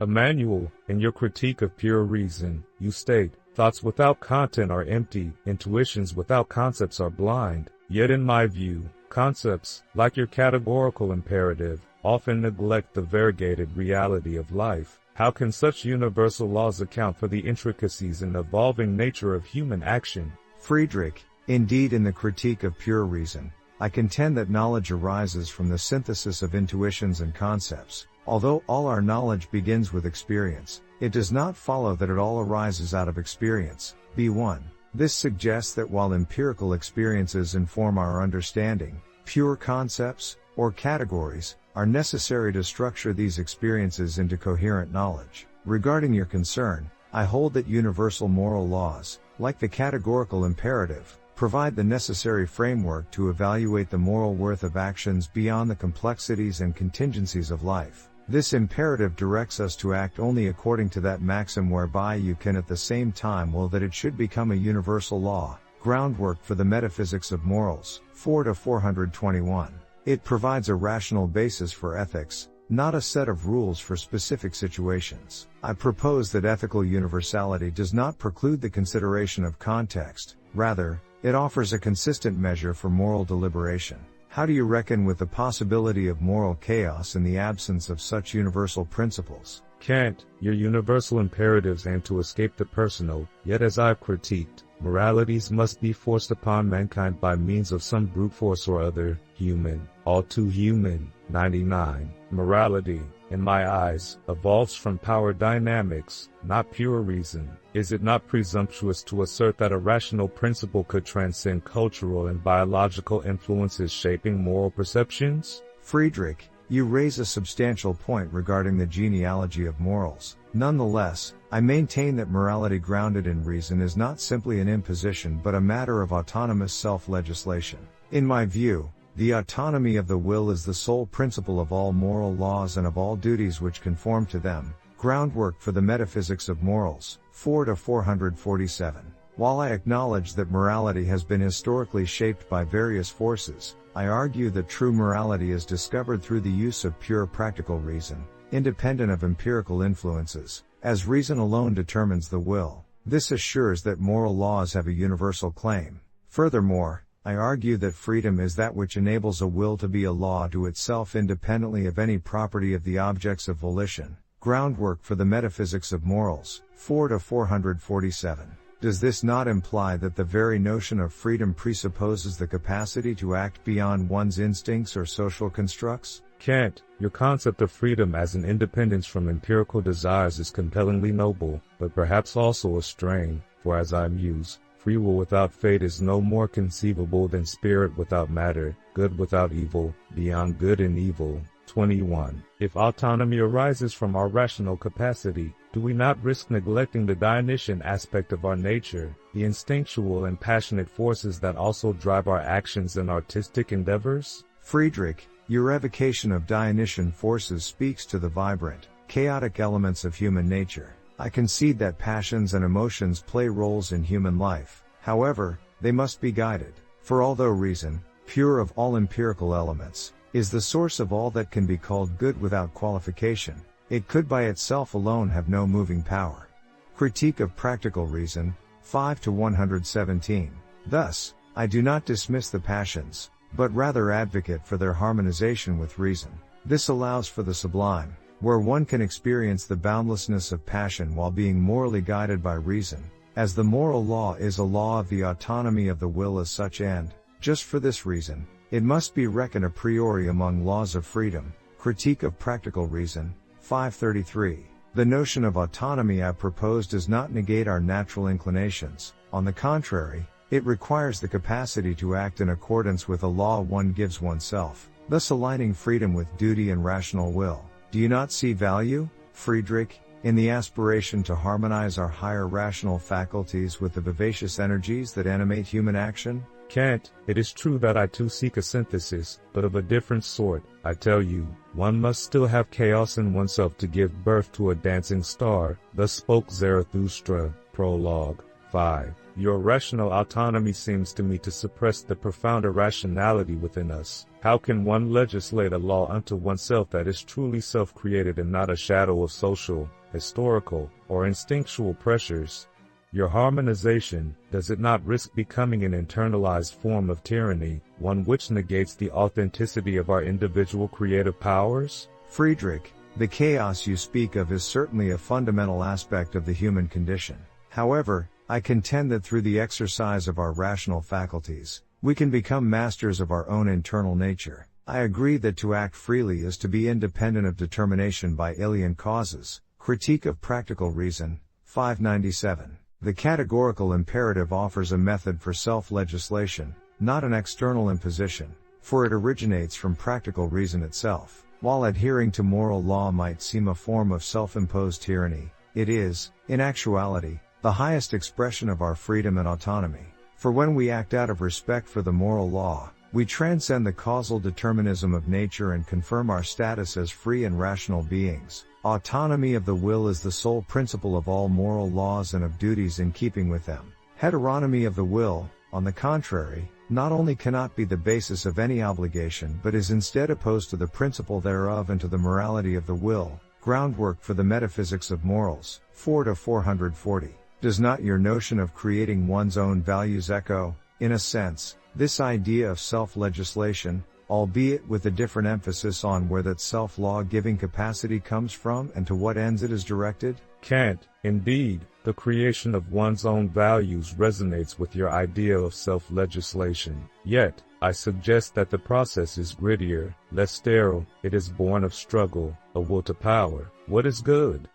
Immanuel, in your critique of pure reason, you state, thoughts without content are empty, intuitions without concepts are blind. Yet in my view, concepts, like your categorical imperative, often neglect the variegated reality of life. How can such universal laws account for the intricacies and evolving nature of human action? Friedrich, indeed in the critique of pure reason, I contend that knowledge arises from the synthesis of intuitions and concepts. Although all our knowledge begins with experience, it does not follow that it all arises out of experience. B1. This suggests that while empirical experiences inform our understanding, pure concepts, or categories, are necessary to structure these experiences into coherent knowledge. Regarding your concern, I hold that universal moral laws, like the categorical imperative, provide the necessary framework to evaluate the moral worth of actions beyond the complexities and contingencies of life. This imperative directs us to act only according to that maxim whereby you can at the same time will that it should become a universal law. Groundwork for the Metaphysics of Morals, 4-421. It provides a rational basis for ethics, not a set of rules for specific situations. I propose that ethical universality does not preclude the consideration of context, rather, it offers a consistent measure for moral deliberation. How do you reckon with the possibility of moral chaos in the absence of such universal principles? Kant, your universal imperatives aim to escape the personal, yet as I've critiqued, moralities must be forced upon mankind by means of some brute force or other, human, all too human. 99. Morality, in my eyes, evolves from power dynamics, not pure reason. Is it not presumptuous to assert that a rational principle could transcend cultural and biological influences shaping moral perceptions? Friedrich, you raise a substantial point regarding the genealogy of morals. Nonetheless, I maintain that morality grounded in reason is not simply an imposition but a matter of autonomous self-legislation. In my view, the autonomy of the will is the sole principle of all moral laws and of all duties which conform to them. Groundwork for the Metaphysics of Morals, 4-447. While I acknowledge that morality has been historically shaped by various forces, I argue that true morality is discovered through the use of pure practical reason, independent of empirical influences, as reason alone determines the will. This assures that moral laws have a universal claim. Furthermore, I argue that freedom is that which enables a will to be a law to itself independently of any property of the objects of volition. Groundwork for the Metaphysics of Morals, 4-447. Does this not imply that the very notion of freedom presupposes the capacity to act beyond one's instincts or social constructs? Kant, your concept of freedom as an independence from empirical desires is compellingly noble, but perhaps also a strain, for as I muse, free will without fate is no more conceivable than spirit without matter, good without evil, beyond good and evil. 21. If autonomy arises from our rational capacity, do we not risk neglecting the Dionysian aspect of our nature, the instinctual and passionate forces that also drive our actions and artistic endeavors? Friedrich, your evocation of Dionysian forces speaks to the vibrant, chaotic elements of human nature. I concede that passions and emotions play roles in human life. However, they must be guided. For although reason, pure of all empirical elements, is the source of all that can be called good without qualification, it could by itself alone have no moving power. Critique of Practical Reason, 5-117. Thus, I do not dismiss the passions, but rather advocate for their harmonization with reason. This allows for the sublime, where one can experience the boundlessness of passion while being morally guided by reason, as the moral law is a law of the autonomy of the will as such, and, just for this reason, it must be reckoned a priori among laws of freedom. Critique of Practical Reason, 533. The notion of autonomy I propose does not negate our natural inclinations. On the contrary, it requires the capacity to act in accordance with a law one gives oneself, thus aligning freedom with duty and rational will. Do you not see value, Friedrich, in the aspiration to harmonize our higher rational faculties with the vivacious energies that animate human action? Kant, it is true that I too seek a synthesis, but of a different sort. I tell you, one must still have chaos in oneself to give birth to a dancing star. Thus spoke Zarathustra. Prologue. 5. Your rational autonomy seems to me to suppress the profound irrationality within us. How can one legislate a law unto oneself that is truly self-created and not a shadow of social, historical, or instinctual pressures? Your harmonization, does it not risk becoming an internalized form of tyranny, one which negates the authenticity of our individual creative powers? Friedrich, the chaos you speak of is certainly a fundamental aspect of the human condition. However, I contend that through the exercise of our rational faculties, we can become masters of our own internal nature. I agree that to act freely is to be independent of determination by alien causes. Critique of Practical Reason, 597. The categorical imperative offers a method for self-legislation, not an external imposition, for it originates from practical reason itself. While adhering to moral law might seem a form of self-imposed tyranny, it is, in actuality, the highest expression of our freedom and autonomy. For when we act out of respect for the moral law, we transcend the causal determinism of nature and confirm our status as free and rational beings. Autonomy of the will is the sole principle of all moral laws and of duties in keeping with them. Heteronomy of the will, on the contrary, not only cannot be the basis of any obligation but is instead opposed to the principle thereof and to the morality of the will. Groundwork for the Metaphysics of Morals, 4-440. Does not your notion of creating one's own values echo, in a sense, this idea of self-legislation, albeit with a different emphasis on where that self-law-giving capacity comes from and to what ends it is directed? Kant, indeed, the creation of one's own values resonates with your idea of self-legislation. Yet, I suggest that the process is grittier, less sterile. It is born of struggle, a will to power. What is good?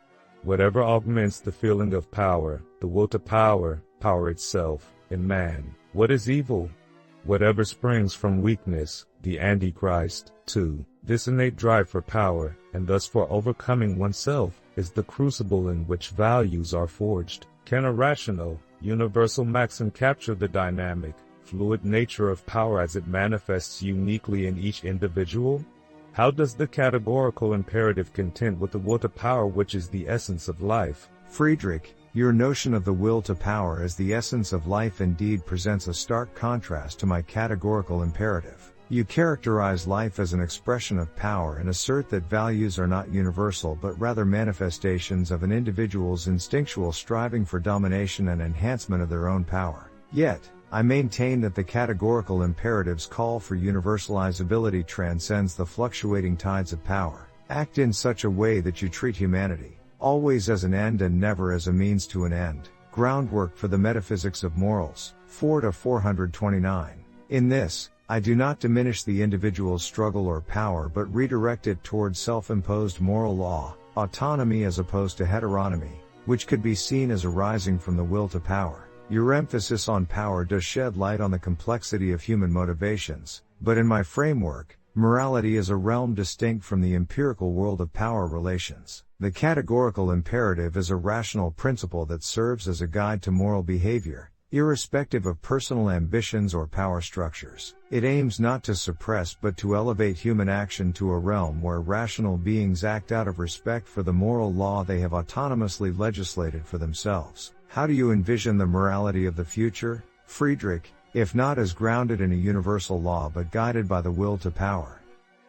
Whatever augments the feeling of power, the will to power, power itself, in man. What is evil? Whatever springs from weakness, the Antichrist, too. This innate drive for power, and thus for overcoming oneself, is the crucible in which values are forged. Can a rational, universal maxim capture the dynamic, fluid nature of power as it manifests uniquely in each individual? How does the categorical imperative contend with the will to power which is the essence of life? Friedrich, your notion of the will to power as the essence of life indeed presents a stark contrast to my categorical imperative. You characterize life as an expression of power and assert that values are not universal but rather manifestations of an individual's instinctual striving for domination and enhancement of their own power. Yet, I maintain that the categorical imperative's call for universalizability transcends the fluctuating tides of power. Act in such a way that you treat humanity, always as an end and never as a means to an end. Groundwork for the Metaphysics of Morals, 4-429. In this, I do not diminish the individual's struggle or power but redirect it towards self-imposed moral law, autonomy as opposed to heteronomy, which could be seen as arising from the will to power. Your emphasis on power does shed light on the complexity of human motivations, but in my framework, morality is a realm distinct from the empirical world of power relations. The categorical imperative is a rational principle that serves as a guide to moral behavior, irrespective of personal ambitions or power structures. It aims not to suppress but to elevate human action to a realm where rational beings act out of respect for the moral law they have autonomously legislated for themselves. How do you envision the morality of the future, Friedrich, if not as grounded in a universal law but guided by the will to power?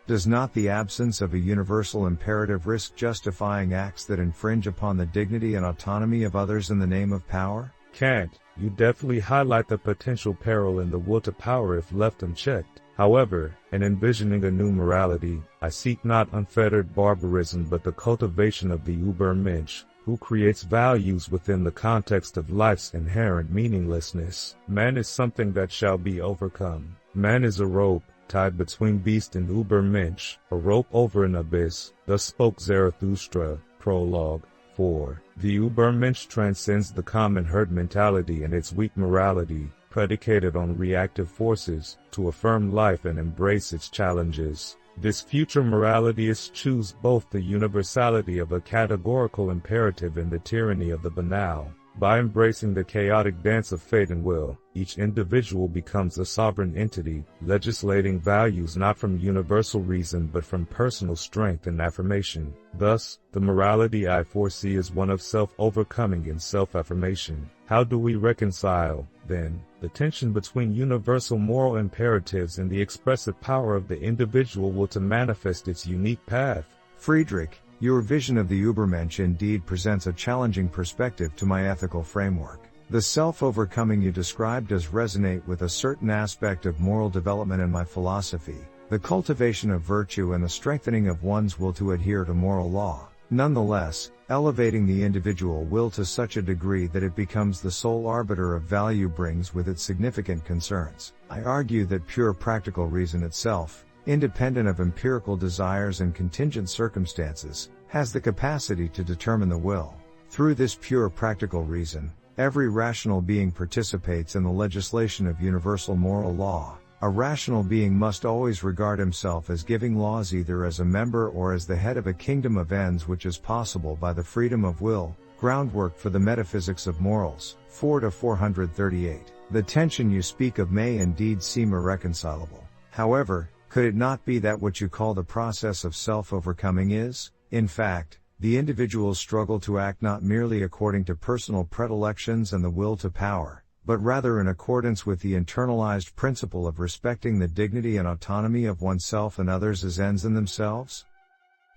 Does not the absence of a universal imperative risk justifying acts that infringe upon the dignity and autonomy of others in the name of power? Kant, you definitely highlight the potential peril in the will to power if left unchecked. However, in envisioning a new morality, I seek not unfettered barbarism but the cultivation of the Übermensch, who creates values within the context of life's inherent meaninglessness. Man is something that shall be overcome. Man is a rope, tied between beast and Übermensch, a rope over an abyss. Thus spoke Zarathustra, Prologue 4. The Übermensch transcends the common herd mentality and its weak morality, predicated on reactive forces, to affirm life and embrace its challenges. This future morality eschews both the universality of a categorical imperative and the tyranny of the banal. By embracing the chaotic dance of fate and will, each individual becomes a sovereign entity, legislating values not from universal reason but from personal strength and affirmation. Thus, the morality I foresee is one of self-overcoming and self-affirmation. How do we reconcile, then, the tension between universal moral imperatives and the expressive power of the individual will to manifest its unique path? Friedrich, your vision of the Übermensch indeed presents a challenging perspective to my ethical framework. The self-overcoming you described does resonate with a certain aspect of moral development in my philosophy, the cultivation of virtue and the strengthening of one's will to adhere to moral law. Nonetheless, elevating the individual will to such a degree that it becomes the sole arbiter of value brings with it significant concerns. I argue that pure practical reason itself, independent of empirical desires and contingent circumstances, has the capacity to determine the will. Through this pure practical reason, every rational being participates in the legislation of universal moral law. A rational being must always regard himself as giving laws either as a member or as the head of a kingdom of ends, which is possible by the freedom of will, groundwork for the metaphysics of morals. 4-438. The tension you speak of may indeed seem irreconcilable. However, could it not be that what you call the process of self-overcoming is, in fact, the individual's struggle to act not merely according to personal predilections and the will to power, but rather in accordance with the internalized principle of respecting the dignity and autonomy of oneself and others as ends in themselves?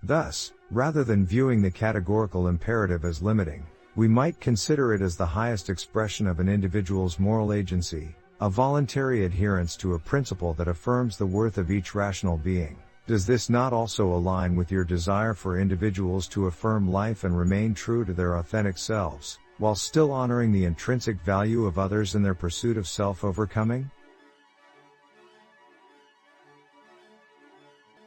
Thus, rather than viewing the categorical imperative as limiting, we might consider it as the highest expression of an individual's moral agency, a voluntary adherence to a principle that affirms the worth of each rational being. Does this not also align with your desire for individuals to affirm life and remain true to their authentic selves, while still honoring the intrinsic value of others in their pursuit of self-overcoming?